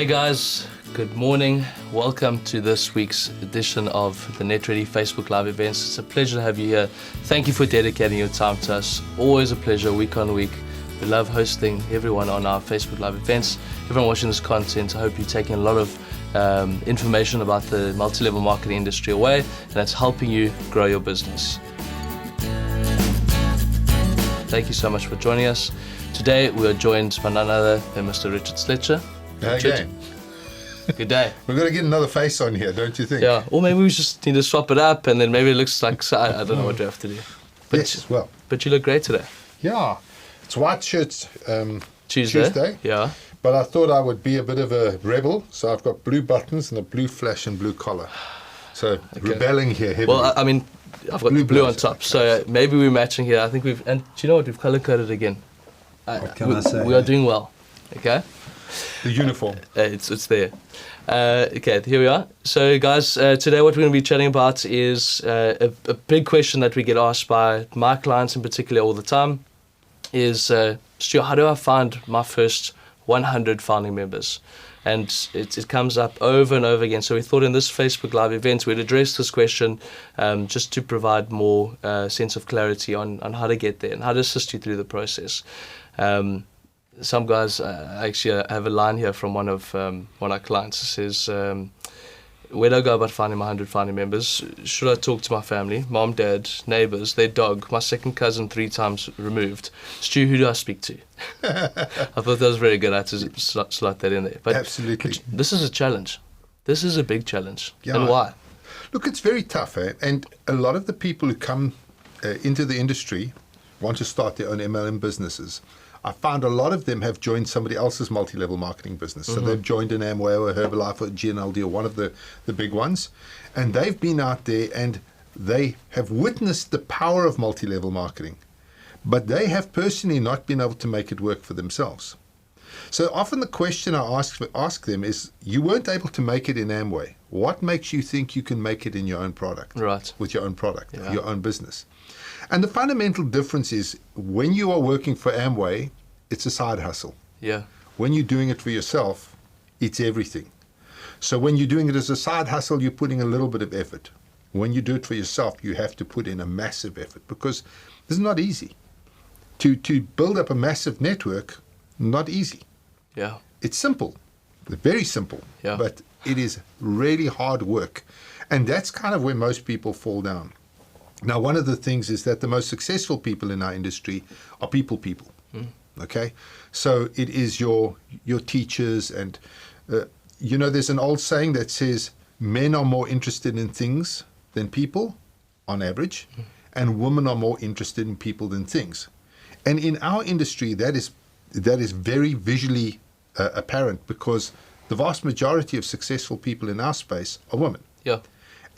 Hey guys, good morning. Welcome to this week's edition of the Netready Facebook Live events. It's a pleasure to have you here. Thank you for dedicating your time to us. Always a pleasure, week on week. We love hosting everyone on our Facebook Live events. Everyone watching this content, I hope you're taking a lot of information about the multi-level marketing industry away, and it's helping you grow your business. Thank you so much for joining us. Today we are joined by none other than Mr. Richard Sletcher. Again. Good day. We're going to get another face on here, don't you think? Yeah, or maybe we just need to swap it up, and then maybe it looks like, I don't know what we have to do. But, Yes, well. But you look great today. Yeah. It's white shirts Tuesday. Yeah. But I thought I would be a bit of a rebel, so I've got blue buttons and a blue flash and blue collar. So rebelling here heavily. Well, I mean, I've got blue on top, so maybe we're matching here. I think and do you know what? We've color-coded again. What can I say? We are doing well, okay? The uniform. It's there. Okay, here we are. So, guys, today what we're going to be chatting about is a big question that we get asked by my clients in particular all the time is, Stu, how do I find my first 100 founding members? And it comes up over and over again. So we thought in this Facebook Live event we'd address this question just to provide more sense of clarity on how to get there and how to assist you through the process. Some guys actually have a line here from one of our clients. It says, where do I go about finding my 100 founding members? Should I talk to my family, mom, dad, neighbors, their dog, my second cousin 3 times removed? Stu, who do I speak to? I thought that was very good. I had to slot that in there. But Absolutely. This is a challenge. This is a big challenge. Yeah. And why? Look, it's very tough, eh? And a lot of the people who come into the industry want to start their own MLM businesses. I found a lot of them have joined somebody else's multi-level marketing business. So they've joined an Amway or Herbalife or GNLD or one of the big ones. And they've been out there and they have witnessed the power of multi-level marketing. But they have personally not been able to make it work for themselves. So often the question I ask them is, you weren't able to make it in Amway. What makes you think you can make it in your own product? Right. With your own product, Yeah. your own business. And the fundamental difference is when you are working for Amway, it's a side hustle. Yeah. When you're doing it for yourself, it's everything. So when you're doing it as a side hustle, you're putting a little bit of effort. When you do it for yourself, you have to put in a massive effort because it's not easy. To build up a massive network, not easy. Yeah. It's simple, very simple, Yeah. but it is really hard work. And that's kind of where most people fall down. Now, one of the things is that the most successful people in our industry are people. Okay? So it is your teachers and, there's an old saying that says men are more interested in things than people on average, and women are more interested in people than things. And in our industry, that is very visually apparent because the vast majority of successful people in our space are women. Yeah.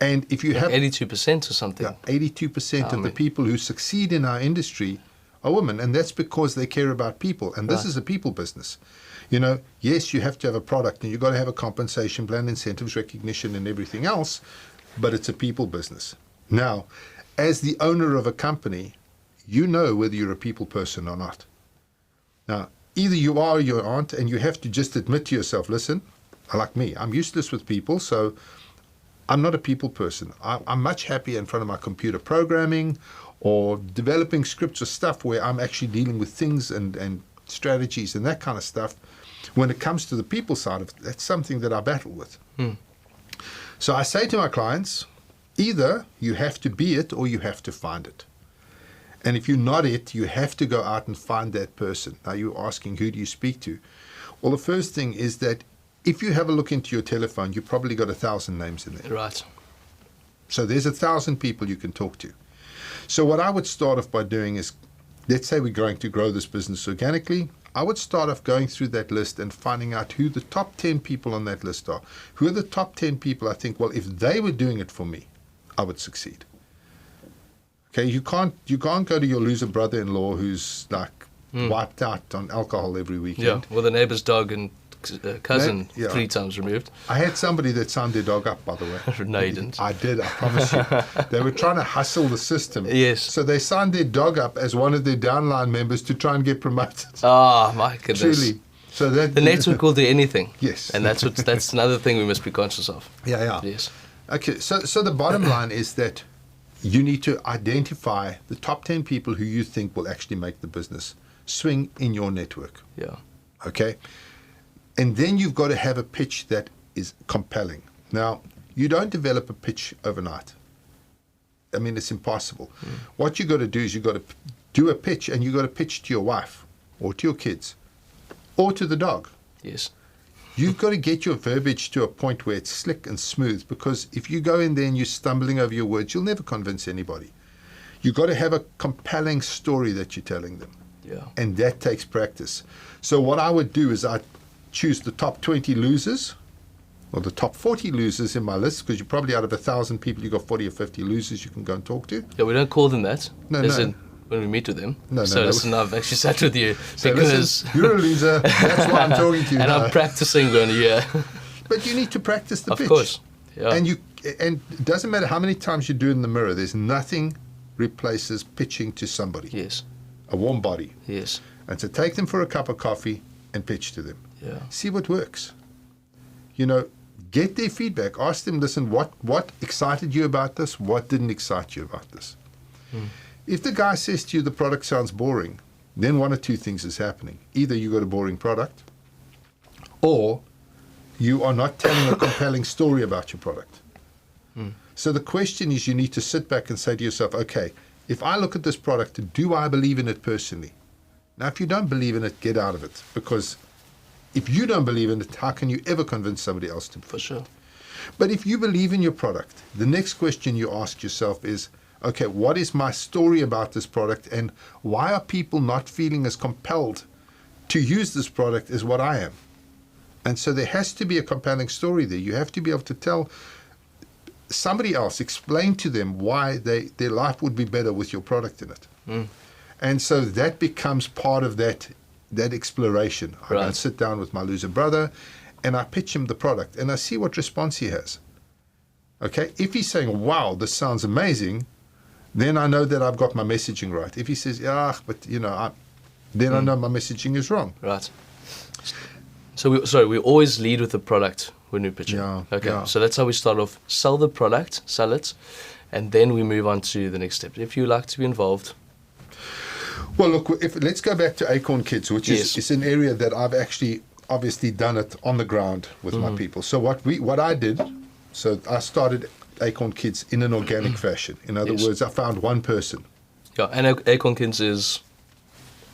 And if you Like have 82% or something. 82% of the people who succeed in our industry are women, and that's because they care about people. And this is a people business. Yes, you have to have a product, and you've got to have a compensation plan, incentives, recognition, and everything else, but it's a people business. Now, as the owner of a company, you know whether you're a people person or not. Now, either you are or you aren't, and you have to just admit to yourself, listen, like me, I'm useless with people, so I'm not a people person. I'm much happier in front of my computer programming or developing scripts or stuff where I'm actually dealing with things and strategies and that kind of stuff. When it comes to the people side of it, that's something that I battle with. So I say to my clients, either you have to be it or you have to find it. And if you're not it, you have to go out and find that person. Now you're asking, who do you speak to? Well, the first thing is that if you have a look into your telephone, you've probably got 1,000 names in there. Right. So there's 1,000 people you can talk to. So what I would start off by doing is, let's say we're going to grow this business organically. I would start off going through that list and finding out who the top 10 people on that list are. Who are the top 10 people I think, well, if they were doing it for me, I would succeed. Okay, you can't go to your loser brother-in-law who's like wiped out on alcohol every weekend. Yeah, with a neighbor's dog and cousin Yeah. 3 times removed. I had somebody that signed their dog up, by the way. No, you didn't. I did, I promise you. They were trying to hustle the system. Yes. So they signed their dog up as one of their downline members to try and get promoted. Ah, my goodness. Truly. So that The network will do anything. Yes. And that's another thing we must be conscious of. Yeah. Yes. Okay, so the bottom line is that you need to identify the top 10 people who you think will actually make the business swing in your network. Yeah. Okay? And then you've got to have a pitch that is compelling. Now, you don't develop a pitch overnight. I mean, it's impossible. What you got to do is you got to do a pitch, and you got to pitch to your wife or to your kids or to the dog. Yes. You've got to get your verbiage to a point where it's slick and smooth, because if you go in there and you're stumbling over your words, you'll never convince anybody. You've got to have a compelling story that you're telling them. Yeah. And that takes practice. So what I would do is I'd choose the top 20 losers or the top 40 losers in my list, because you're probably out of 1,000 people, you've got 40 or 50 losers you can go and talk to. Yeah, we don't call them that. No. When we meet with them. No. So listen, I've actually sat with you So because listen, you're a loser. That's why I'm talking to you and now. I'm practicing going to hear. But you need to practice the pitch. Of course. Yeah. And it doesn't matter how many times you do it in the mirror. There's nothing replaces pitching to somebody. Yes. A warm body. Yes. And to take them for a cup of coffee and pitch to them. Yeah. See what works. You know, get their feedback. Ask them, listen, what excited you about this? What didn't excite you about this? If the guy says to you the product sounds boring, then one of two things is happening. Either you got a boring product, or you are not telling a compelling story about your product. So the question is, you need to sit back and say to yourself, okay, if I look at this product, do I believe in it personally? Now, if you don't believe in it, get out of it. Because if you don't believe in it, how can you ever convince somebody else to? For sure. But if you believe in your product, the next question you ask yourself is, okay, what is my story about this product, and why are people not feeling as compelled to use this product as what I am? And so there has to be a compelling story there. You have to be able to tell somebody else, explain to them why their life would be better with your product in it. And so that becomes part of that exploration. I go and sit down with my loser brother, and I pitch him the product, and I see what response he has. Okay, if he's saying, wow, this sounds amazing, then I know that I've got my messaging right. If he says, yeah, but then I know my messaging is wrong. Right. So we always lead with the product when we pitch it. Yeah, Okay. yeah. So that's how we start off. Sell the product, sell it, and then we move on to the next step. If you like to be involved. Well, look, let's go back to Acorn Kids, which Yes. is an area that I've actually obviously done it on the ground with my people. So what I did, so I started Acorn Kids in an organic fashion. In other Yes. words, I found one person. Yeah, and Acorn Kids is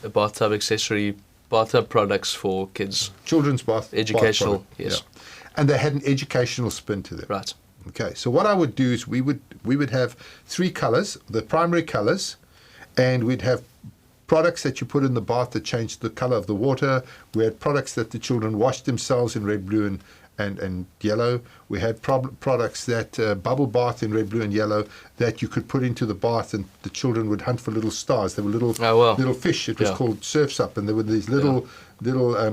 a bathtub accessory, bathtub products for kids. Children's bath Educational, bath product. yes. Yeah. And they had an educational spin to them. Right. Okay, so what I would do is we would have 3 colors, the primary colors, and we'd have products that you put in the bath that changed the color of the water. We had products that the children washed themselves in red, blue, and yellow. We had products that bubble bath in red, blue, and yellow that you could put into the bath, and the children would hunt for little stars. They were little fish. It was called Surf's Up, and there were these little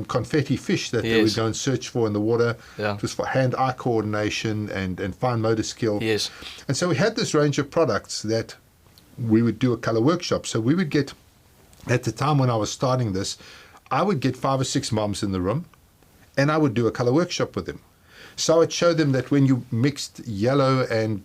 confetti fish that they would go and search for in the water. Yeah. It was for hand-eye coordination and fine motor skill. Yes. And so we had this range of products that we would do a color workshop. So we would get, at the time when I was starting this, I would get 5 or 6 moms in the room, and I would do a color workshop with them. So I'd show them that when you mixed yellow and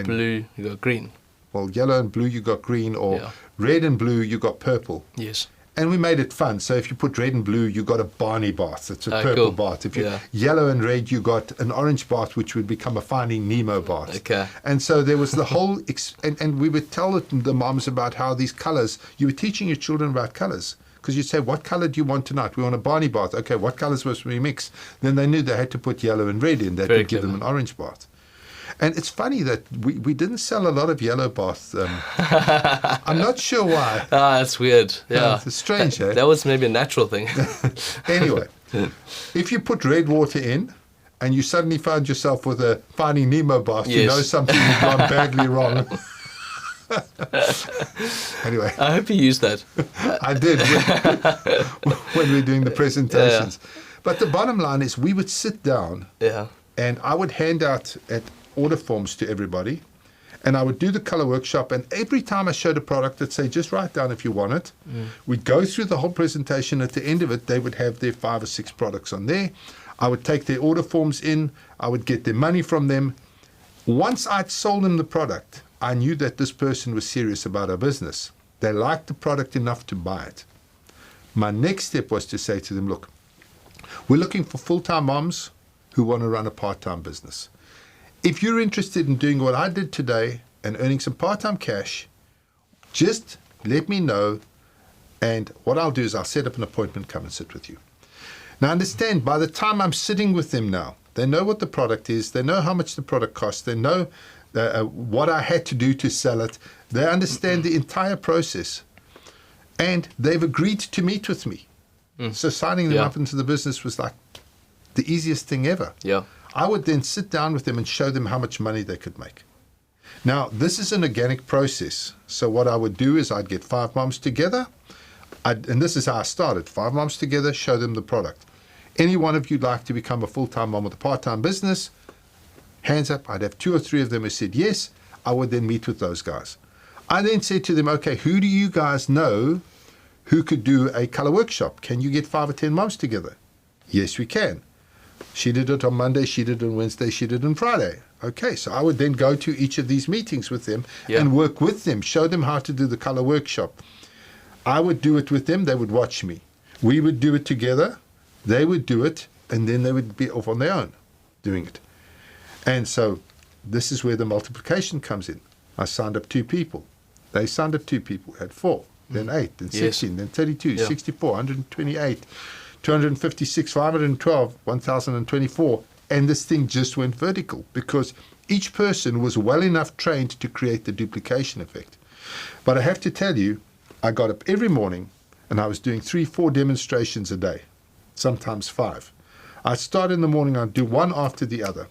Blue, you got green. Well, yellow and blue, you got green, or red and blue, you got purple. Yes. And we made it fun. So if you put red and blue, you got a Barney bath. It's a purple bath. If you yellow and red, you got an orange bath, which would become a Finding Nemo bath. Okay. And so there was the whole, and we would tell the moms about how these colors, you were teaching your children about colors. Because you'd say, what color do you want tonight? We want a Barney bath. Okay, what colors must we mix? Then they knew they had to put yellow and red in. That would give them an orange bath. And it's funny that we didn't sell a lot of yellow baths. I'm not sure why. That's weird. Yeah. It's strange, eh? That was maybe a natural thing. Anyway, if you put red water in and you suddenly find yourself with a Finding Nemo bath, you know something has gone badly wrong. Anyway. I hope you used that. I did when we were doing the presentations. Yeah. But the bottom line is we would sit down and I would hand out order forms to everybody, And I would do the color workshop, and every time I showed a product, I'd say, just write down if you want it. We'd go through the whole presentation. At the end of it, they would have their 5 or 6 products on there. I would take their order forms in. I would get their money from them. Once I'd sold them the product, I knew that this person was serious about our business. They liked the product enough to buy it. My next step was to say to them, look, we're looking for full-time moms who want to run a part-time business. If you're interested in doing what I did today and earning some part-time cash, just let me know, and what I'll do is I'll set up an appointment, come and sit with you. Now understand, by the time I'm sitting with them now, they know what the product is, they know how much the product costs, they know what I had to do to sell it, they understand the entire process, and they've agreed to meet with me. So signing them up into the business was like the easiest thing ever. Yeah. I would then sit down with them and show them how much money they could make. Now, this is an organic process. So what I would do is I'd get 5 moms together, and this is how I started. 5 moms together, show them the product. Any one of you'd like to become a full-time mom with a part-time business, hands up. I'd have 2 or 3 of them who said yes. I would then meet with those guys. I then said to them, okay, who do you guys know who could do a color workshop? Can you get 5 or 10 moms together? Yes, we can. She did it on Monday, she did it on Wednesday, she did it on Friday. Okay, so I would then go to each of these meetings with them and work with them, show them how to do the color workshop. I would do it with them, they would watch me. We would do it together, they would do it, and then they would be off on their own doing it. And so this is where the multiplication comes in. I signed up 2 people. They signed up 2 people, had 4, then 8, then 16, then 32, 64, 128. 256, 512, 1,024, and this thing just went vertical because each person was well enough trained to create the duplication effect. But I have to tell you, I got up every morning and I was doing 3, 4 demonstrations a day, sometimes 5. I'd start in the morning, I'd do one after the other.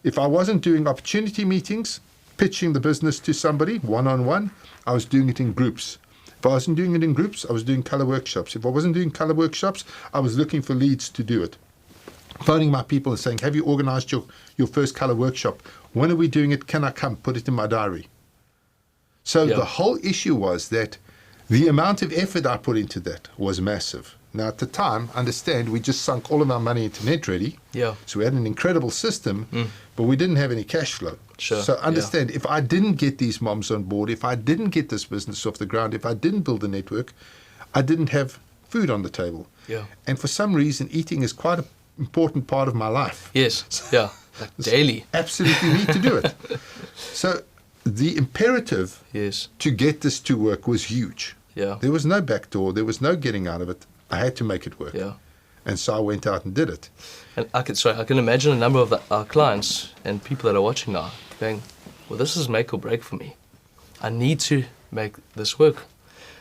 If I wasn't doing opportunity meetings, pitching the business to somebody one-on-one, I was doing it in groups. If I wasn't doing it in groups, I was doing color workshops. If I wasn't doing color workshops, I was looking for leads to do it. Phoning my people and saying, have you organized your first color workshop? When are we doing it? Can I come? Put it in my diary. So the whole issue was that the amount of effort I put into that was massive. Now, at the time, understand, we just sunk all of our money into Netready. Yeah. So we had an incredible system, but we didn't have any cash flow. Sure. So understand, if I didn't get these moms on board, if I didn't get this business off the ground, if I didn't build a network, I didn't have food on the table. Yeah. And for some reason, eating is quite an important part of my life. Yes. Yeah. Like daily. Absolutely need to do it. So the imperative to get this to work was huge. Yeah. There was no backdoor. There was no getting out of it. I had to make it work. Yeah. And so I went out and did it. And I can imagine a number of our clients and people that are watching now going, well, this is make or break for me. I need to make this work.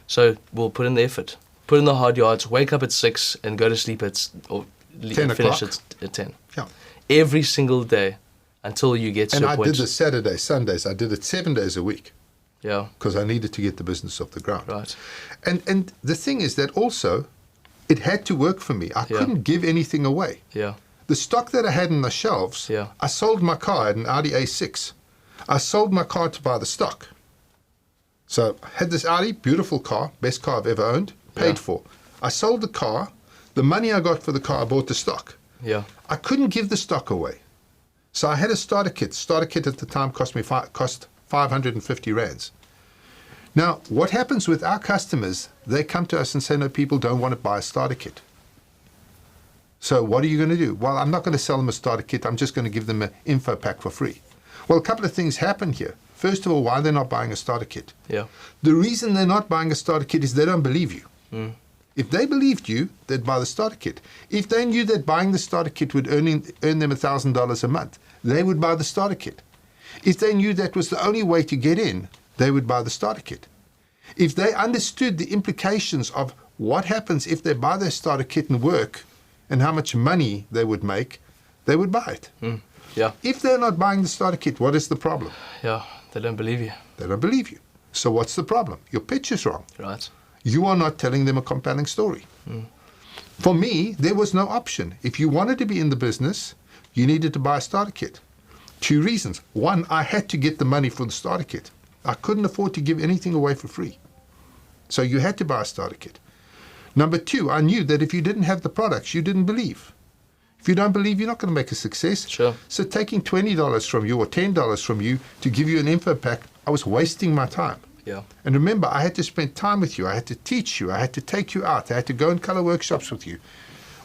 So we'll put in the effort, put in the hard yards, wake up at 6 and go to sleep at, or 10 finish o'clock. at 10. Yeah. Every single day until you get to a point. And I did this Saturdays, Sundays. I did it 7 days a week. Yeah. Because I needed to get the business off the ground. Right. And the thing is that also, it had to work for me. I couldn't give anything away. Yeah. The stock that I had on the shelves, I sold my car. I had an Audi A6. I sold my car to buy the stock. So I had this Audi, beautiful car, best car I've ever owned, paid for. I sold the car. The money I got for the car, I bought the stock. Yeah. I couldn't give the stock away. So I had a starter kit. Starter kit at the time cost 550 rands. Now, what happens with our customers, they come to us and say, no, people don't want to buy a starter kit. So what are you going to do? Well, I'm not going to sell them a starter kit. I'm just going to give them an info pack for free. Well, a couple of things happen here. First of all, why they're not buying a starter kit? Yeah. The reason they're not buying a starter kit is they don't believe you. If they believed you, they'd buy the starter kit. If they knew that buying the starter kit would earn them $1,000 a month, they would buy the starter kit. If they knew that was the only way to get in, they would buy the starter kit. If they understood the implications of what happens if they buy their starter kit and work and how much money they would make, they would buy it. Yeah. If they're not buying the starter kit, what is the problem? Yeah, they don't believe you. They don't believe you. So what's the problem? Your pitch is wrong. Right. You are not telling them a compelling story. For me, there was no option. If you wanted to be in the business, you needed to buy a starter kit. 2 reasons. One, I had to get the money for the starter kit. I couldn't afford to give anything away for free. So you had to buy a starter kit. Number 2, I knew that if you didn't have the products, you didn't believe. If you don't believe, you're not going to make a success. Sure. So taking $20 from you or $10 from you to give you an info pack, I was wasting my time. Yeah. And remember, I had to spend time with you. I had to teach you. I had to take you out. I had to go and color workshops with you.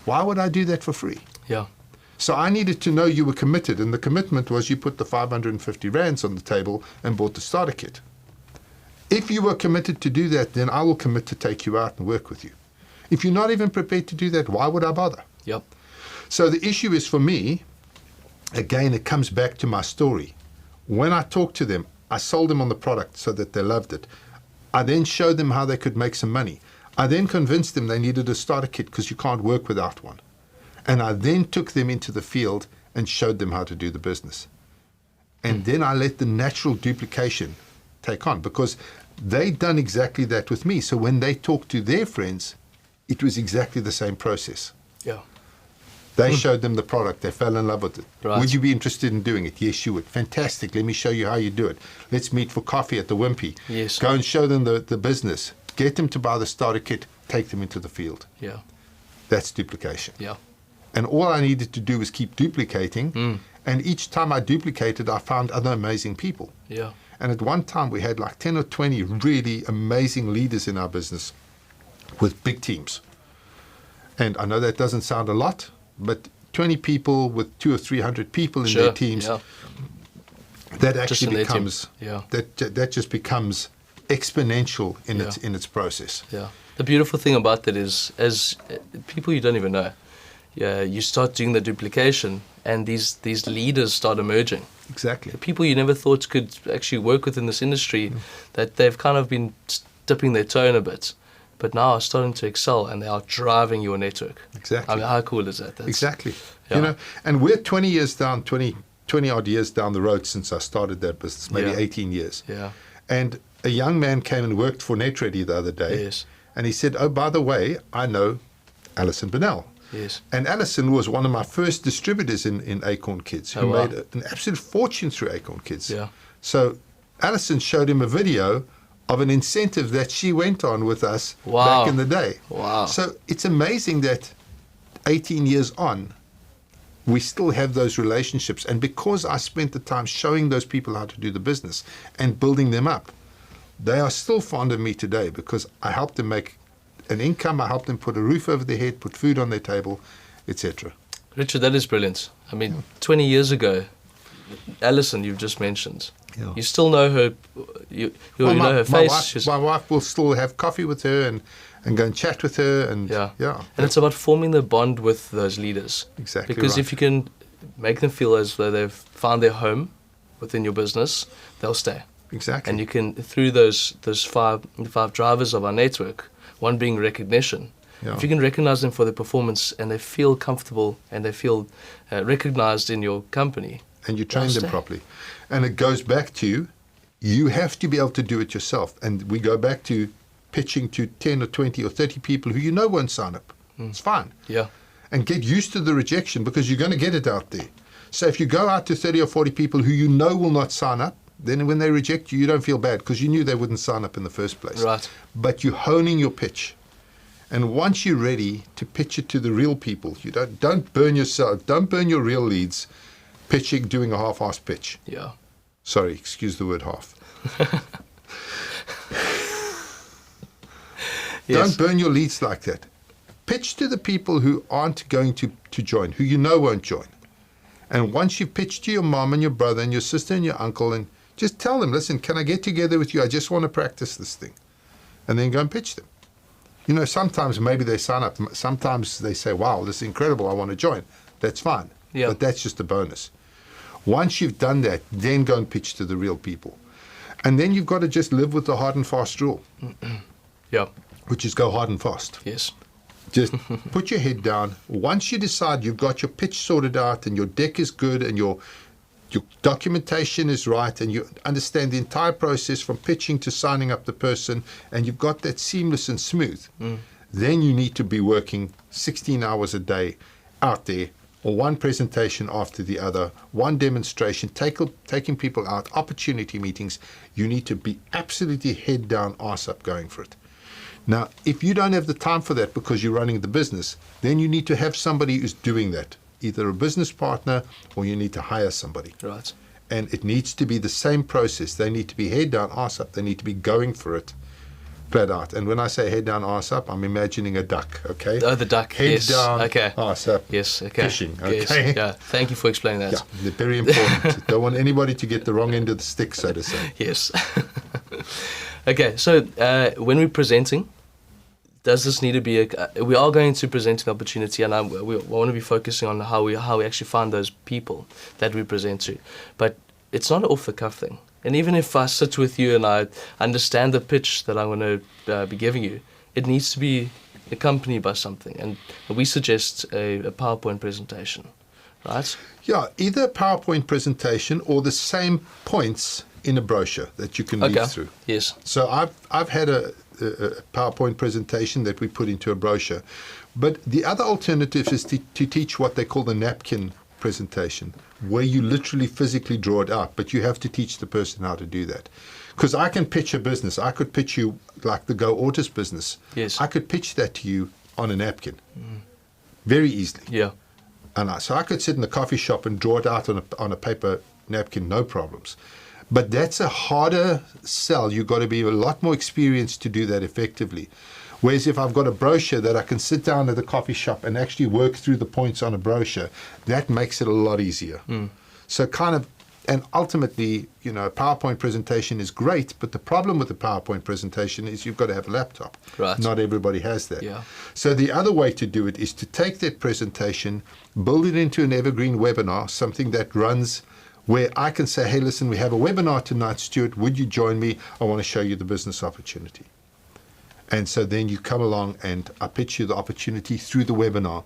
Why would I do that for free? Yeah. So I needed to know you were committed. And the commitment was you put the 550 rands on the table and bought the starter kit. If you were committed to do that, then I will commit to take you out and work with you. If you're not even prepared to do that, why would I bother? Yep. So the issue is, for me, again, it comes back to my story. When I talked to them, I sold them on the product so that they loved it. I then showed them how they could make some money. I then convinced them they needed a starter kit because you can't work without one. And I then took them into the field and showed them how to do the business. And then I let the natural duplication take on, because they'd done exactly that with me. So when they talked to their friends, it was exactly the same process. Yeah. They showed them the product. They fell in love with it. Right. Would you be interested in doing it? Yes, you would. Fantastic. Let me show you how you do it. Let's meet for coffee at the Wimpy. Yes. Go and show them the business. Get them to buy the starter kit. Take them into the field. Yeah. That's duplication. Yeah. And all I needed to do was keep duplicating. And each time I duplicated, I found other amazing people. Yeah. And at one time, we had like 10 or 20 really amazing leaders in our business with big teams. And I know that doesn't sound a lot, but 20 people with 200 or 300 people in their teams, that actually becomes that just becomes exponential in its process. Yeah. The beautiful thing about that is, as people you don't even know, you start doing the duplication, and these leaders start emerging. Exactly. The people you never thought could actually work within this industry, that they've kind of been dipping their toe in a bit, but now are starting to excel, and they are driving your network. Exactly. I mean, how cool is that? Exactly. Yeah. You know, and we're 20 years down, 20 odd years down the road since I started that business, maybe 18 years. Yeah. And a young man came and worked for Netready the other day. Yes. And he said, oh, by the way, I know Alison Bonnell. Yes. And Alison was one of my first distributors in Acorn Kids, who made an absolute fortune through Acorn Kids. Yeah. So Alison showed him a video of an incentive that she went on with us back in the day. Wow. So it's amazing that 18 years on, we still have those relationships. And because I spent the time showing those people how to do the business and building them up, they are still fond of me today, because I helped them make an income, I helped them put a roof over their head, put food on their table, etc. Richard, that is brilliant. I mean, 20 years ago, Alison, you've just mentioned, you still know her, you know her face. My wife will still have coffee with her and go and chat with her. And And it's about forming the bond with those leaders. Exactly. Because if you can make them feel as though they've found their home within your business, they'll stay. Exactly. And you can, through those five drivers of our network, one being recognition. Yeah. If you can recognize them for their performance, and they feel comfortable and they feel recognized in your company, and you train them properly. And it goes back to, you have to be able to do it yourself. And we go back to pitching to 10 or 20 or 30 people who you know won't sign up. It's fine. Yeah. And get used to the rejection, because you're going to get it out there. So if you go out to 30 or 40 people who you know will not sign up, then when they reject you, you don't feel bad, because you knew they wouldn't sign up in the first place. Right. But you're honing your pitch. And once you're ready to pitch it to the real people, you don't burn yourself, don't burn your real leads pitching, doing a half-assed pitch. Yeah. Sorry, excuse the word half. Don't burn your leads like that. Pitch to the people who aren't going to join, who you know won't join. And once you pitch to your mom and your brother and your sister and your uncle, and just tell them, listen, can I get together with you? I just want to practice this thing. And then go and pitch them. You know, sometimes maybe they sign up. Sometimes they say, wow, this is incredible, I want to join. That's fine. Yeah. But that's just a bonus. Once you've done that, then go and pitch to the real people. And then you've got to just live with the hard and fast rule. Yeah. Which is go hard and fast. Yes. Just put your head down. Once you decide you've got your pitch sorted out and your deck is good and your documentation is right and you understand the entire process from pitching to signing up the person, and you've got that seamless and smooth, then you need to be working 16 hours a day out there or one presentation after the other, one demonstration, taking people out, opportunity meetings. You need to be absolutely head down, arse up going for it. Now, if you don't have the time for that because you're running the business, then you need to have somebody who's doing that, either a business partner or you need to hire somebody. Right. And it needs to be the same process. They need to be head down, arse up. They need to be going for it flat out. And when I say head down, arse up, I'm imagining a duck, okay? Oh, the duck. Head yes. down, okay. arse up. Yes. Okay. Fishing, okay? Yes. Yeah. Thank you for explaining that. Yeah, they're very important. Don't want anybody to get the wrong end of the stick, so to say. Yes. Okay. So when we're presenting, does this need to be we are going to present an opportunity, and we want to be focusing on how we actually find those people that we present to, but it's not an off the cuff thing. And even if I sit with you and I understand the pitch that I'm going to be giving you, it needs to be accompanied by something, and we suggest a PowerPoint presentation, right? Yeah, either a PowerPoint presentation or the same points in a brochure that you can read through. Yes. So I've had a PowerPoint presentation that we put into a brochure. But the other alternative is to teach what they call the napkin presentation, where you literally physically draw it out, but you have to teach the person how to do that. Because I can pitch a business. I could pitch you like the Go Autos business. Yes. I could pitch that to you on a napkin very easily. Yeah. And so I could sit in the coffee shop and draw it out on a paper napkin, no problems. But that's a harder sell. You've got to be a lot more experienced to do that effectively. Whereas if I've got a brochure that I can sit down at the coffee shop and actually work through the points on a brochure, that makes it a lot easier. So and ultimately, a PowerPoint presentation is great, but the problem with the PowerPoint presentation is you've got to have a laptop. Right. Not everybody has that. Yeah. So the other way to do it is to take that presentation, build it into an evergreen webinar, something that runs where I can say, hey, listen, we have a webinar tonight, Stuart, would you join me? I want to show you the business opportunity. And so then you come along and I pitch you the opportunity through the webinar.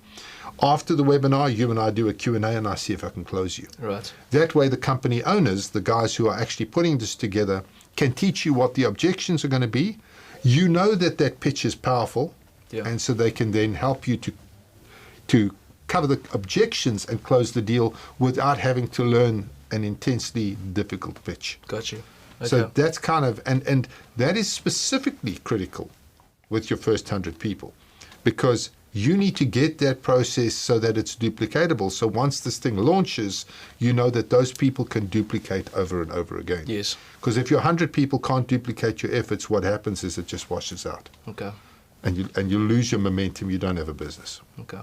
After the webinar, you and I do a Q&A and I see if I can close you. Right. That way the company owners, the guys who are actually putting this together, can teach you what the objections are going to be. You know that pitch is powerful, and so they can then help you to cover the objections and close the deal without having to learn an intensely difficult pitch. Got you. Okay. So that's kind of, and that is specifically critical with your first 100 people, because you need to get that process so that it's duplicatable. So once this thing launches, you know that those people can duplicate over and over again. Yes. Because if your 100 people can't duplicate your efforts, what happens is it just washes out. Okay. And you lose your momentum. You don't have a business. Okay.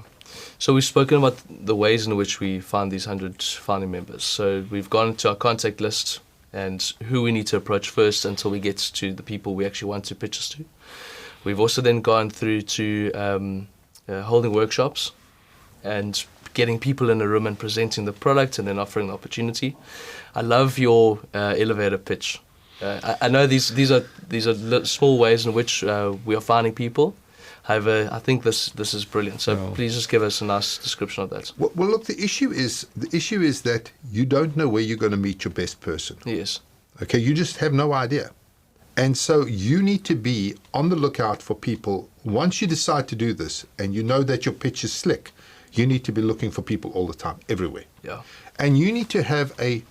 So we've spoken about the ways in which we find these 100 founding members. So we've gone to our contact list and who we need to approach first until we get to the people we actually want to pitch us to. We've also then gone through to holding workshops and getting people in a room and presenting the product and then offering the opportunity. I love your elevator pitch. I know these are small ways in which we are finding people. However, I think this is brilliant. So please just give us a nice description of that. Well, look, the issue is that you don't know where you're going to meet your best person. Yes. Okay, you just have no idea. And so you need to be on the lookout for people. Once you decide to do this and you know that your pitch is slick, you need to be looking for people all the time, everywhere. Yeah. And you need to have a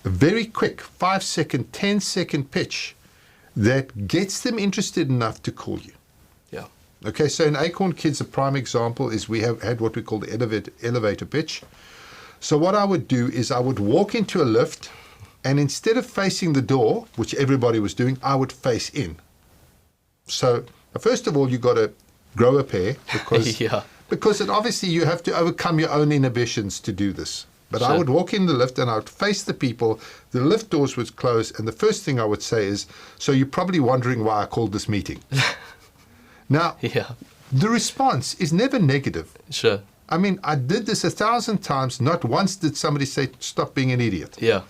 very quick 5-second, 10-second pitch that gets them interested enough to call you. Yeah. Okay, so in Acorn Kids, a prime example is we have had what we call the elevator pitch. So what I would do is I would walk into a lift, and instead of facing the door, which everybody was doing, I would face in. So first of all, you've got to grow a pair because obviously you have to overcome your own inhibitions to do this. But I would walk in the lift and I would face the people. The lift doors would close, and the first thing I would say is, so you're probably wondering why I called this meeting. Now, the response is never negative. Sure. I mean, I did this 1,000 times. Not once did somebody say, stop being an idiot. Yeah.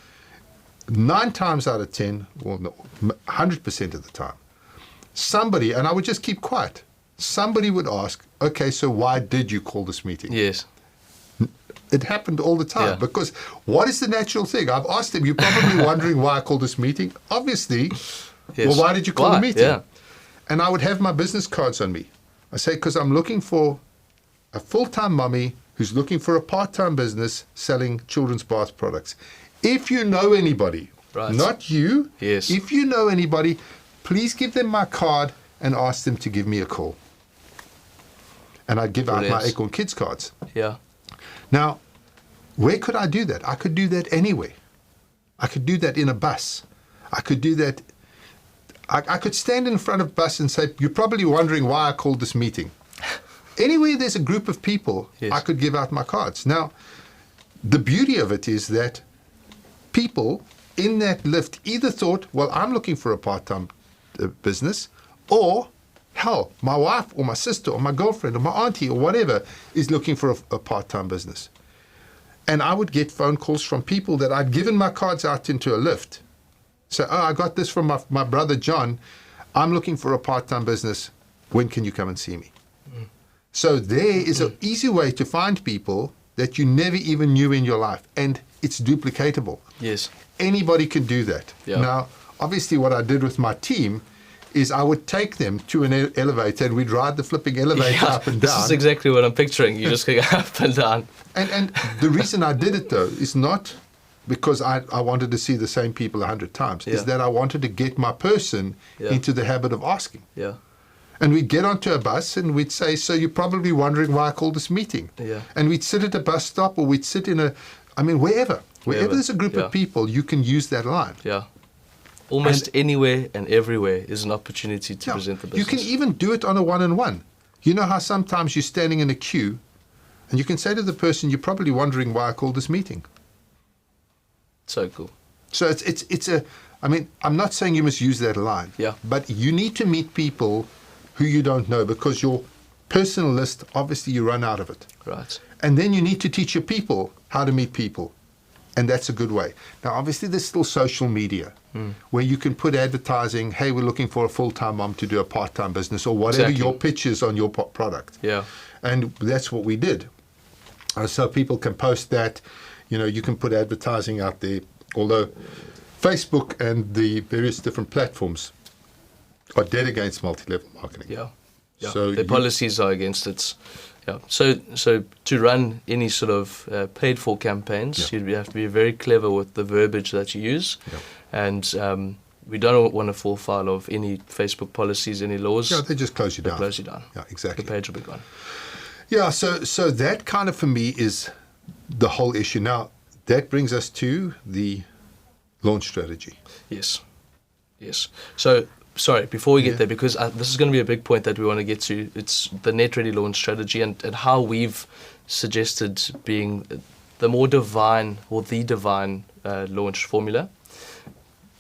9 times out of 10, well, no, 100% of the time, somebody, and I would just keep quiet, somebody would ask, okay, so why did you call this meeting? Yes. It happened all the time because what is the natural thing? I've asked them, you're probably wondering why I called this meeting. Obviously, well, why did you call the meeting? Yeah. And I would have my business cards on me. I say, because I'm looking for a full-time mommy who's looking for a part-time business selling children's bath products. If you know anybody, Right. not you, Yes. if you know anybody, please give them my card and ask them to give me a call. And I'd give out my Brilliant. Acorn Kids cards. Yeah. Now, where could I do that? I could do that anywhere. I could do that in a bus. I could do that. I could stand in front of a bus and say, you're probably wondering why I called this meeting. Anywhere there's a group of people, Yes. I could give out my cards. Now, the beauty of it is that people in that lift either thought, well, I'm looking for a part-time business, or, hell, my wife or my sister or my girlfriend or my auntie or whatever is looking for a part-time business. And I would get phone calls from people that I'd given my cards out into a lift. So, I got this from my brother John. I'm looking for a part-time business. When can you come and see me? So there is an easy way to find people that you never even knew in your life. And it's duplicatable. Yes. Anybody can do that. Yeah. Now, obviously what I did with my team is I would take them to an elevator and we'd ride the flipping elevator up and this down. is exactly what I'm picturing. You just go up and down. And the reason I did it, though, is not because I wanted to see the same people 100 times. Yeah. Is that I wanted to get my person Yeah. into the habit of asking. Yeah. And we'd get onto a bus and we'd say, so you're probably wondering why I called this meeting. Yeah. And we'd sit at a bus stop or we'd sit in wherever. Wherever there's a group Yeah. of people, you can use that line. Yeah. Almost anywhere and everywhere is an opportunity to Yeah. present the You business. can even do it on a one-on-one. You know how sometimes you're standing in a queue and you can say to the person, you're probably wondering why I called this meeting. So cool. So I'm not saying you must use that line. Yeah. But you need to meet people who you don't know because your personal list, obviously you run out of it. Right. And then you need to teach your people how to meet people. And that's a good way. Now, obviously, there's still social media where you can put advertising, hey, we're looking for a full-time mom to do a part-time business or whatever Exactly. your pitch is on your product. Yeah. And that's what we did. So people can post that. You can put advertising out there. Although Facebook and the various different platforms are dead against multi-level marketing. Yeah. Yeah. So the policies are against it. Yeah. So to run any sort of paid-for campaigns, you have to be very clever with the verbiage that you use, and we don't want to fall foul of any Facebook policies, any laws. Yeah, they just close you down. Close you down. Yeah, exactly. The page will be gone. Yeah, so that kind of for me is the whole issue. Now, that brings us to the launch strategy. Yes. So, sorry, before we get there, because this is going to be a big point that we want to get to, it's the Netready launch strategy and how we've suggested being the more divine or the divine launch formula,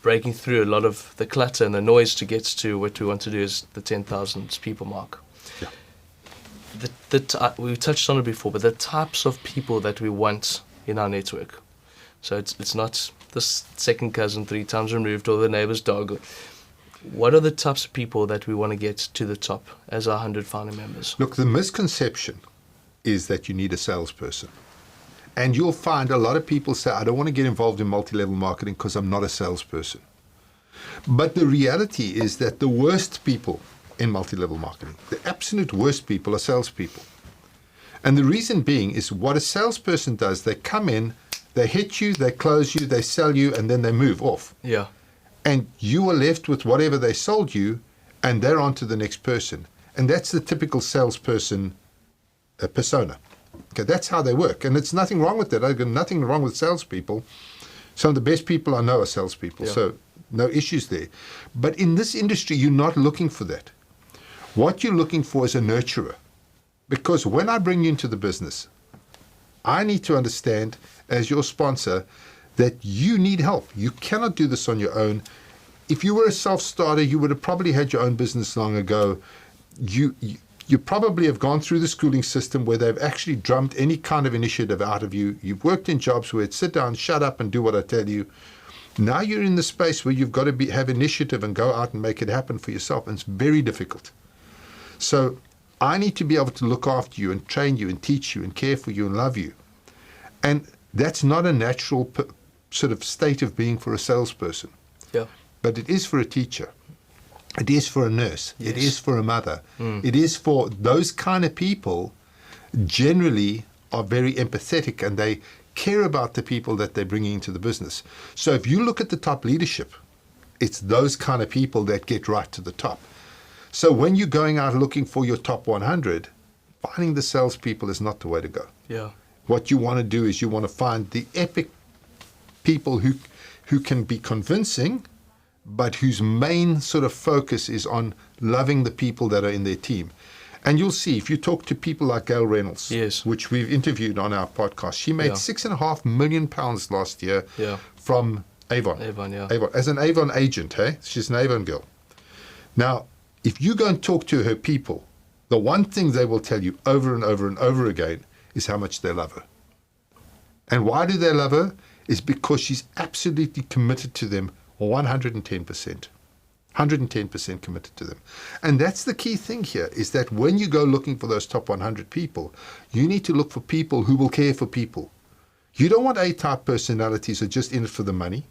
breaking through a lot of the clutter and the noise to get to what we want to do is the 10,000 people mark. Yeah. We touched on it before, but the types of people that we want in our network. So it's not this second cousin 3 times removed or the neighbor's dog. What are the types of people that we want to get to the top as our 100 founding members? Look, the misconception is that you need a salesperson. And you'll find a lot of people say, I don't want to get involved in multi-level marketing because I'm not a salesperson. But the reality is that the worst people in multi-level marketing, the absolute worst people are salespeople. And the reason being is what a salesperson does, they come in, they hit you, they close you, they sell you, and then they move off. Yeah. And you are left with whatever they sold you, and they're on to the next person. And that's the typical salesperson persona. Okay, that's how they work. And there's nothing wrong with that. I've got nothing wrong with salespeople. Some of the best people I know are salespeople, so no issues there. But in this industry, you're not looking for that. What you're looking for is a nurturer. Because when I bring you into the business, I need to understand, as your sponsor, that you need help. You cannot do this on your own. If you were a self-starter, you would have probably had your own business long ago. You probably have gone through the schooling system where they've actually drummed any kind of initiative out of you. You've worked in jobs where it's sit down, shut up, and do what I tell you. Now you're in the space where you've got to have initiative and go out and make it happen for yourself, and it's very difficult. So I need to be able to look after you and train you and teach you and care for you and love you. And that's not a natural sort of state of being for a salesperson. Yeah. But it is for a teacher. It is for a nurse. It is for a mother. It is for those kind of people generally are very empathetic and they care about the people that they're bringing into the business. So if you look at the top leadership, it's those kind of people that get right to the top. So when you're going out looking for your top 100, finding the salespeople is not the way to go. Yeah. What you want to do is you want to find the epic people who can be convincing, but whose main sort of focus is on loving the people that are in their team. And you'll see, if you talk to people like Gail Reynolds, yes, which we've interviewed on our podcast, she made £6.5 million last year from Avon. Avon, yeah. Avon. As an Avon agent, hey? She's an Avon girl. Now, if you go and talk to her people, the one thing they will tell you over and over and over again is how much they love her. And why do they love her? Is because she's absolutely committed to them 110%. 110% committed to them. And that's the key thing here, is that when you go looking for those top 100 people, you need to look for people who will care for people. You don't want A-type personalities who are just in it for the money.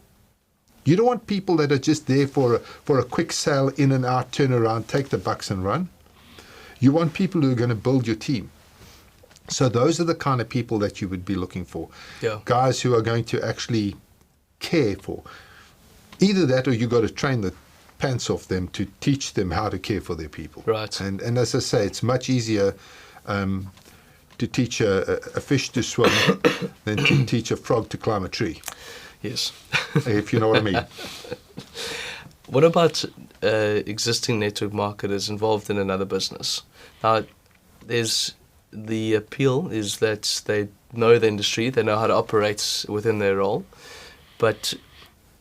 You don't want people that are just there for a quick sale, in and out, turn around, take the bucks and run. You want people who are going to build your team. So those are the kind of people that you would be looking for. Yeah. Guys who are going to actually care for. Either that, or you got to train the pants off them to teach them how to care for their people. Right. And as I say, it's much easier to teach a fish to swim than to teach a frog to climb a tree. Yes. If you know what I mean. What about existing network marketers involved in another business? Now, there's the appeal is that they know the industry, they know how to operate within their role, but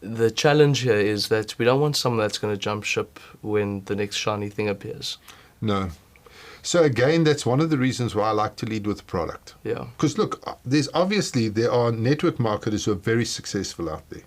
the challenge here is that we don't want someone that's going to jump ship when the next shiny thing appears. No. So again, that's one of the reasons why I like to lead with product. Yeah. Because look, there are network marketers who are very successful out there.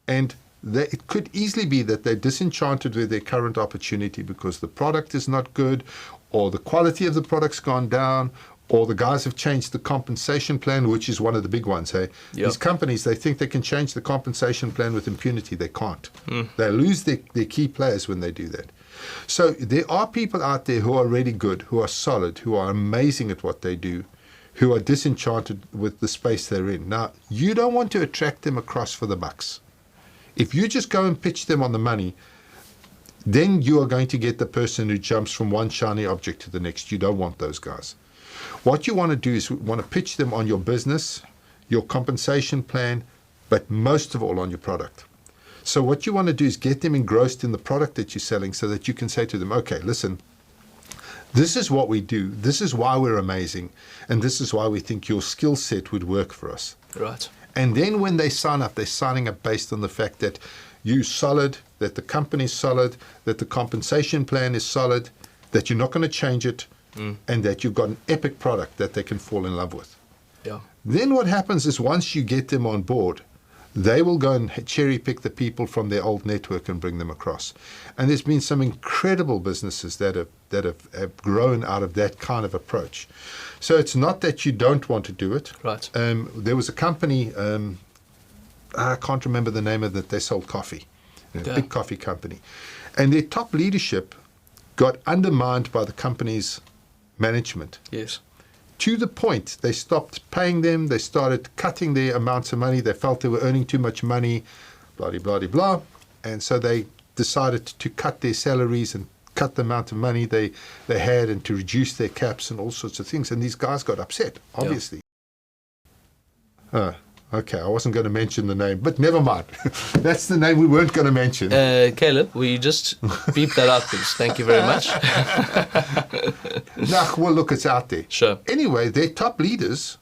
And it could easily be that they're disenchanted with their current opportunity because the product is not good, or the quality of the product's gone down, or the guys have changed the compensation plan, which is one of the big ones. Hey, These companies, they think they can change the compensation plan with impunity. They can't. They lose their key players when they do that. So there are people out there who are really good, who are solid, who are amazing at what they do, who are disenchanted with the space they're in. Now, you don't want to attract them across for the bucks. If you just go and pitch them on the money, then you are going to get the person who jumps from one shiny object to the next. You don't want those guys. What you want to do is you want to pitch them on your business, your compensation plan, but most of all on your product. So what you want to do is get them engrossed in the product that you're selling so that you can say to them, okay, listen, this is what we do, this is why we're amazing, and this is why we think your skill set would work for us. Right. And then when they sign up, they're signing up based on the fact that you're solid, that the company's solid, that the compensation plan is solid, that you're not going to change it, and that you've got an epic product that they can fall in love with. Yeah. Then what happens is once you get them on board, they will go and cherry pick the people from their old network and bring them across. And there's been some incredible businesses that have grown out of that kind of approach. So it's not that you don't want to do it. Right. There was a company, I can't remember the name of it, they sold coffee, a big coffee company. And their top leadership got undermined by the company's management. Yes. To the point they stopped paying them, they started cutting their amounts of money, they felt they were earning too much money, blah, blah, blah, blah. And so they decided to cut their salaries and cut the amount of money they had and to reduce their caps and all sorts of things. And these guys got upset, obviously. Okay, I wasn't going to mention the name, but never mind. That's the name we weren't going to mention. Caleb, will you just beep that out, please? Thank you very much. Nah, well, look, it's out there. Sure. Anyway, their top leaders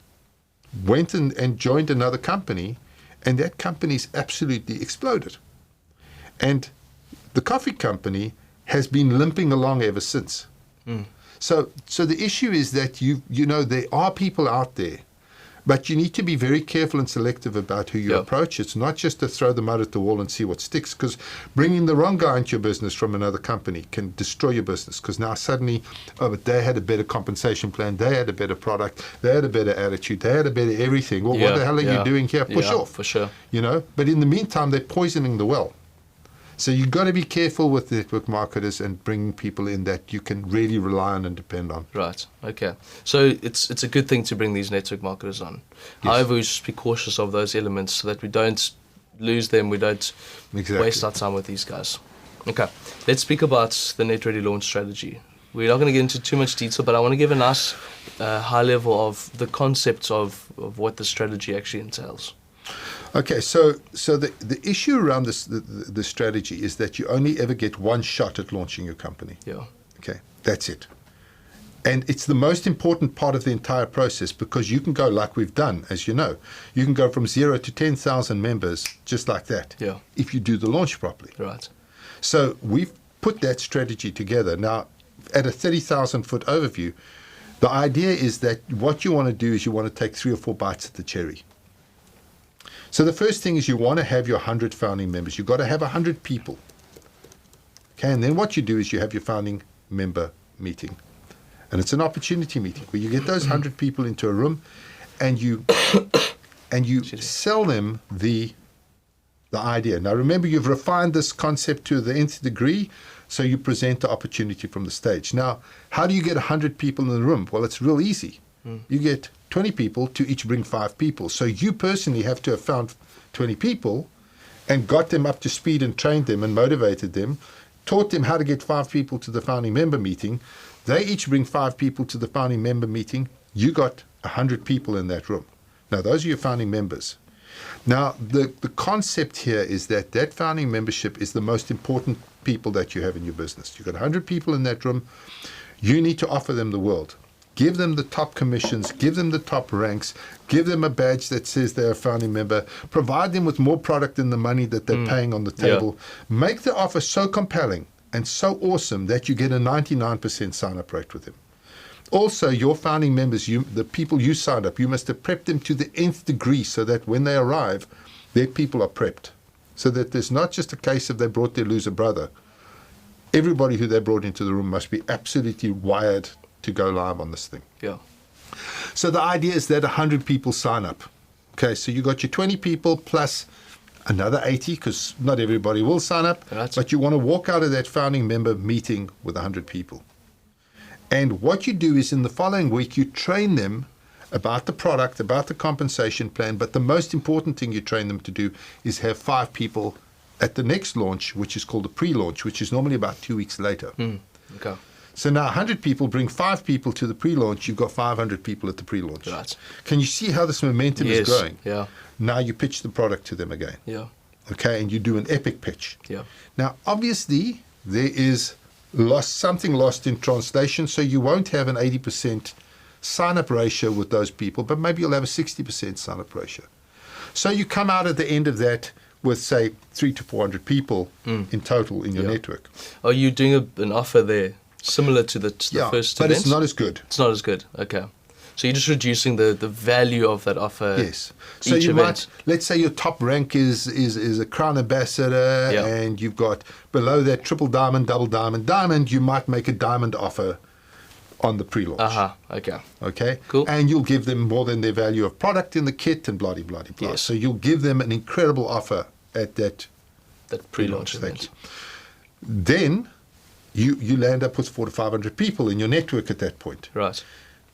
went and joined another company, and that company's absolutely exploded. And the coffee company has been limping along ever since. So the issue is that you know there are people out there, but you need to be very careful and selective about who you approach. It's not just to throw them out at the wall and see what sticks, because bringing the wrong guy into your business from another company can destroy your business, because now suddenly, but they had a better compensation plan, they had a better product, they had a better attitude, they had a better everything. Well, what the hell are you doing here? Push off. For sure. You know, but in the meantime, they're poisoning the well. So you've got to be careful with the network marketers and bringing people in that you can really rely on and depend on. Right. Okay. So it's a good thing to bring these network marketers on. Yes. However, we should be cautious of those elements so that we don't lose them. We don't waste our time with these guys. Okay. Let's speak about the Netready launch strategy. We're not going to get into too much detail, but I want to give a nice high level of the concepts of what the strategy actually entails. Okay, so the issue around the strategy is that you only ever get one shot at launching your company. Yeah. Okay, that's it. And it's the most important part of the entire process because you can go like we've done, as you know. You can go from 0 to 10,000 members just like that. Yeah. If you do the launch properly. Right. So we've put that strategy together. Now, at a 30,000-foot overview, the idea is that what you want to do is you want to take 3 or 4 bites at the cherry. So the first thing is you want to have your 100 founding members. You've got to have 100 people. Okay, and then what you do is you have your founding member meeting. And it's an opportunity meeting where you get those 100 people into a room and you sell them the idea. Now remember, you've refined this concept to the nth degree, so you present the opportunity from the stage. Now, how do you get 100 people in the room? Well, it's real easy. You get 20 people to each bring 5 people. So you personally have to have found 20 people and got them up to speed and trained them and motivated them, taught them how to get 5 people to the founding member meeting. They each bring 5 people to the founding member meeting. You got 100 people in that room. Now, those are your founding members. Now, the concept here is that founding membership is the most important people that you have in your business. You've got 100 people in that room. You need to offer them the world. Give them the top commissions, give them the top ranks, give them a badge that says they're a founding member, provide them with more product than the money that they're paying on the table. Yeah. Make the offer so compelling and so awesome that you get a 99% sign-up rate with them. Also, your founding members, the people you signed up, you must have prepped them to the nth degree so that when they arrive, their people are prepped. So that there's not just a case of they brought their loser brother. Everybody who they brought into the room must be absolutely wired to go live on this thing. Yeah. So the idea is that 100 people sign up. Okay, so you got your 20 people plus another 80 because not everybody will sign up. Right. But you want to walk out of that founding member meeting with 100 people. And what you do is in the following week, you train them about the product, about the compensation plan. But the most important thing you train them to do is have 5 people at the next launch, which is called the pre-launch, which is normally about 2 weeks later. Okay. So now 100 people bring 5 people to the pre-launch. You've got 500 people at the pre-launch. Right. Can you see how this momentum is growing? Yeah. Now you pitch the product to them again. Yeah. Okay, and you do an epic pitch. Yeah. Now, obviously, there is something lost in translation, so you won't have an 80% sign-up ratio with those people, but maybe you'll have a 60% sign-up ratio. So you come out at the end of that with, say, 300 to 400 people in total in your network. Are you doing an offer there similar to the first but event? It's not as good. It's not as good. Okay. So you're just reducing the value of that offer. Yes. So you might, let's say your top rank is a crown ambassador, and you've got below that triple diamond, double diamond, diamond. You might make a diamond offer on the pre-launch. Okay. Okay. Cool. And you'll give them more than their value of product in the kit and blah, blah, blah, blah. Yes. So you'll give them an incredible offer at that pre-launch event. Then you land up with 400 to 500 people in your network at that point. Right.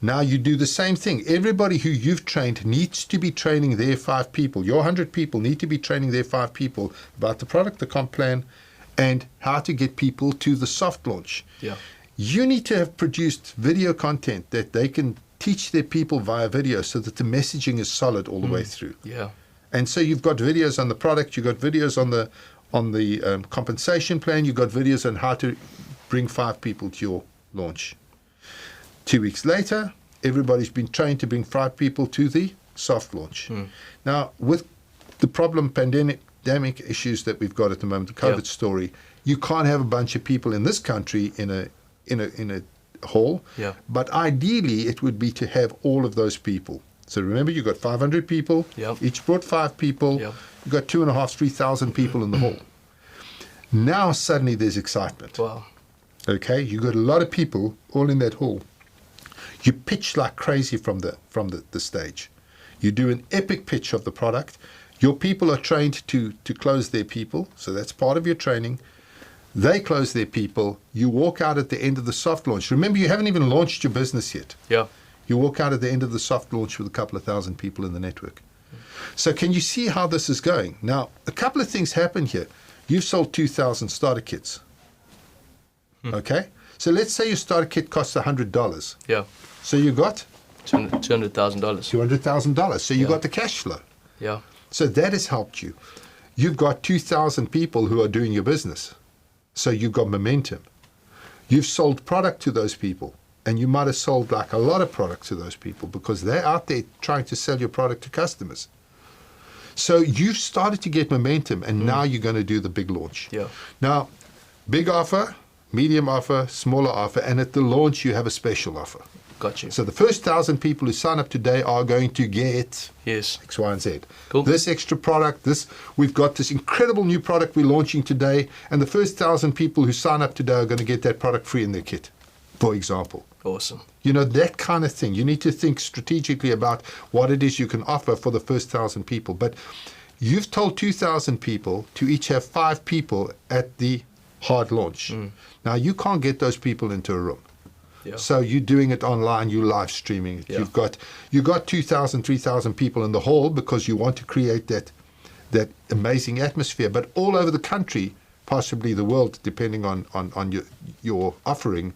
Now you do the same thing. Everybody who you've trained needs to be training their 5 people. Your 100 people need to be training their 5 people about the product, the comp plan, and how to get people to the soft launch. Yeah. You need to have produced video content that they can teach their people via video so that the messaging is solid all the way through. Yeah. And so you've got videos on the product, you've got videos on the compensation plan, you've got videos on how to bring 5 people to your launch. 2 weeks later, everybody's been trained to bring 5 people to the soft launch. Now, with the pandemic issues that we've got at the moment, the COVID story, you can't have a bunch of people in this country in a hall. Yeah. But ideally, it would be to have all of those people. So remember, you've got 500 people. Yep. Each brought 5 people. Yep. You've got 2,500, 3,000 people in the hall. Now suddenly there's excitement. Wow. Okay, you got a lot of people all in that hall. You pitch like crazy from the stage. You do an epic pitch of the product. Your people are trained to close their people, so that's part of your training. They close their people. You walk out at the end of the soft launch. Remember, you haven't even launched your business yet. Yeah. You walk out at the end of the soft launch with a couple of thousand people in the network. So can you see how this is going? Now, a couple of things happen here. You've sold 2,000 starter kits. Okay? So let's say your starter kit costs $100. Yeah. So you got $200,000. $200,000. So you got the cash flow. Yeah. So that has helped you. You've got 2,000 people who are doing your business. So you've got momentum. You've sold product to those people. And you might have sold like a lot of product to those people because they're out there trying to sell your product to customers. So you've started to get momentum, and now you're going to do the big launch. Yeah. Now, big offer, medium offer, smaller offer, and at the launch you have a special offer. Got you. So the first 1,000 people who sign up today are going to get Yes. X, Y, and Z. Cool. This extra product, we've got this incredible new product we're launching today, and the first 1,000 people who sign up today are going to get that product free in their kit, for example. Awesome. You know, that kind of thing. You need to think strategically about what it is you can offer for the first 1,000 people. But you've told 2,000 people to each have 5 people at the hard launch. Now, you can't get those people into a room. Yeah. So you're doing it online, you're live streaming it. Yeah. You got 2,000, 3,000 people in the hall because you want to create that amazing atmosphere. But all over the country, possibly the world, depending on your offering,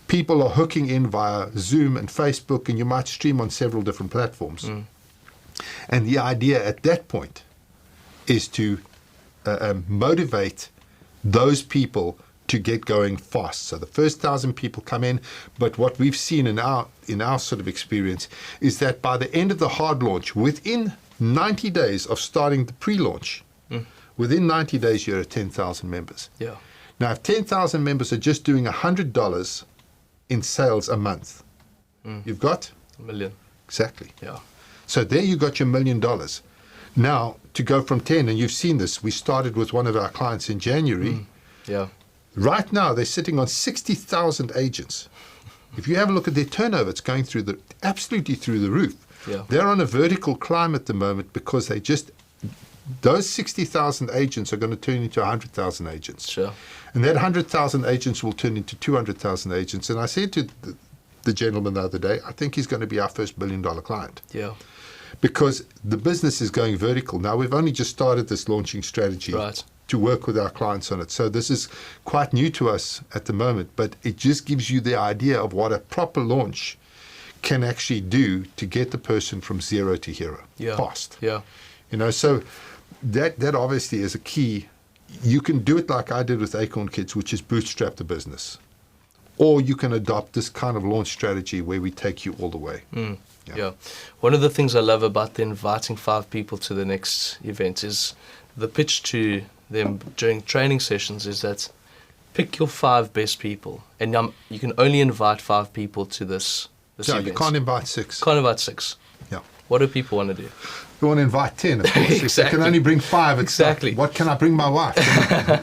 people are hooking in via Zoom and Facebook, and you might stream on several different platforms. And the idea at that point is to motivate those people to get going fast. So the first 1,000 people come in, but what we've seen in our sort of experience is that by the end of the hard launch, within 90 days of starting the pre-launch, within 90 days you're at 10,000 members. Yeah. Now, if 10,000 members are just doing $100 in sales a month, you've got $1 million. Exactly. Yeah. So there you got your $1 million. Now, to go from 10, and you've seen this, we started with one of our clients in January. Yeah. Right now, they're sitting on 60,000 agents. If you have a look at their turnover, it's going absolutely through the roof. Yeah. They're on a vertical climb at the moment because those 60,000 agents are going to turn into 100,000 agents. Sure. And that 100,000 agents will turn into 200,000 agents. And I said to the gentleman the other day, I think he's going to be our first $1 billion client. Yeah. Because the business is going vertical. Now, we've only just started this launching strategy to work with our clients on it. So this is quite new to us at the moment, but it just gives you the idea of what a proper launch can actually do to get the person from zero to hero fast. Yeah. You know, so that obviously is a key. You can do it like I did with Acorn Kids, which is bootstrap the business. Or you can adopt this kind of launch strategy where we take you all the way. Yeah. One of the things I love about the inviting 5 people to the next event is the pitch to them during training sessions is that pick your 5 best people. And you can only invite 5 people to this event. You can't invite 6. Can't invite 6. Yeah. What do people want to do? You want to invite 10, of course. Exactly. If they can only bring 5, it's Exactly. like, what can I bring my wife?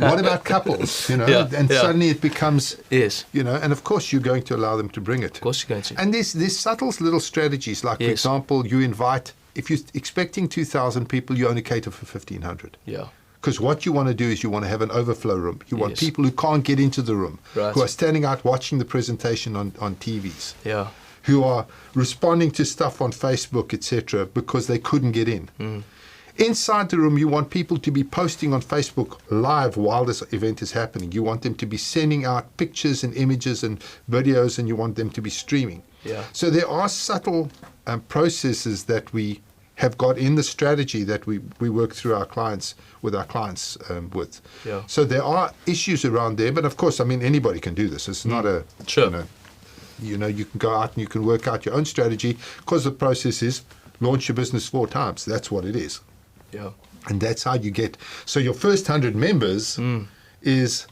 What about couples? You know, suddenly it becomes, you know, and of course you're going to allow them to bring it. Of course you're going to. And there's subtle little strategies, like for example, you invite, if you're expecting 2,000 people, you only cater for 1,500. Yeah. Because what you want to do is you want to have an overflow room. You want people who can't get into the room, who are standing out watching the presentation on TVs. Yeah. Who are responding to stuff on Facebook, etc., because they couldn't get in. Inside the room, you want people to be posting on Facebook live while this event is happening. You want them to be sending out pictures and images and videos, and you want them to be streaming. Yeah. So there are subtle processes that we have got in the strategy that we work through with our clients. Yeah. So there are issues around there, but of course, I mean, anybody can do this. It's not a you know, you can go out and you can work out your own strategy, because the process is launch your business 4 times. That's what it is. Yeah. And that's how you get. So your first 100 members is,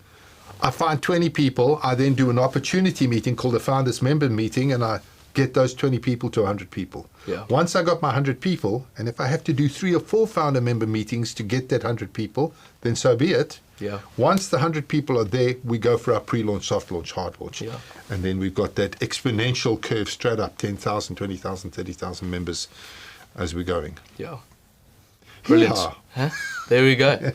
I find 20 people, I then do an opportunity meeting called a founders member meeting, and I get those 20 people to 100 people. Yeah. Once I got my 100 people, and if I have to do 3 or 4 founder member meetings to get that 100 people, then so be it. Yeah. Once the 100 people are there, we go for our pre-launch, soft launch, hard launch. Yeah. And then we've got that exponential curve straight up, 10,000, 20,000, 30,000 members as we're going. Yeah. Brilliant. Yeah. Huh? There we go.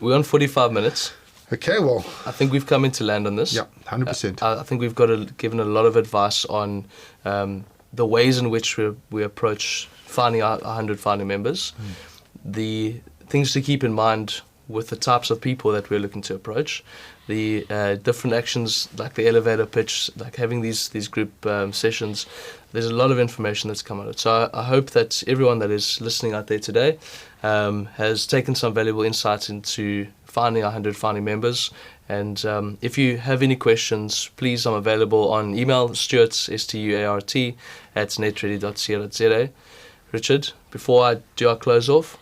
We're on 45 minutes. Okay, well, I think we've come into land on this. yeah, 100%. I think we've given a lot of advice on the ways in which we approach finding our 100 founding members, the things to keep in mind with the types of people that we're looking to approach, the different actions like the elevator pitch, like having these group sessions. There's a lot of information that's come out of it. So I hope that everyone that is listening out there today has taken some valuable insights into finding 100 founding members. And if you have any questions, please, I'm available on email, Stuart, Stuart, @netready.co.za. Richard, before I do our close off,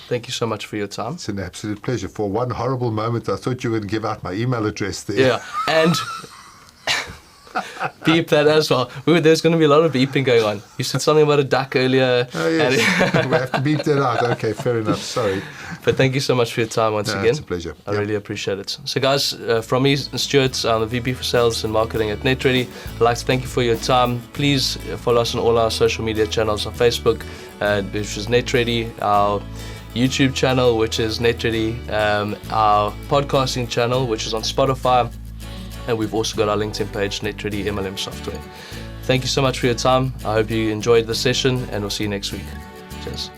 thank you so much for your time. It's an absolute pleasure. For one horrible moment, I thought you were going to give out my email address there. Yeah, and beep that as well. There's going to be a lot of beeping going on. You said something about a duck earlier. Oh, yes. We have to beep that out. Okay, fair enough. Sorry. But thank you so much for your time once again. It's a pleasure. I really appreciate it. So guys, from me, Stuart, I'm the VP for Sales and Marketing at Netready. I'd like to thank you for your time. Please follow us on all our social media channels on Facebook, which is Netready, our YouTube channel, which is Netready, our podcasting channel, which is on Spotify, and we've also got our LinkedIn page, Netready MLM Software. Thank you so much for your time. I hope you enjoyed the session, and we'll see you next week. Cheers.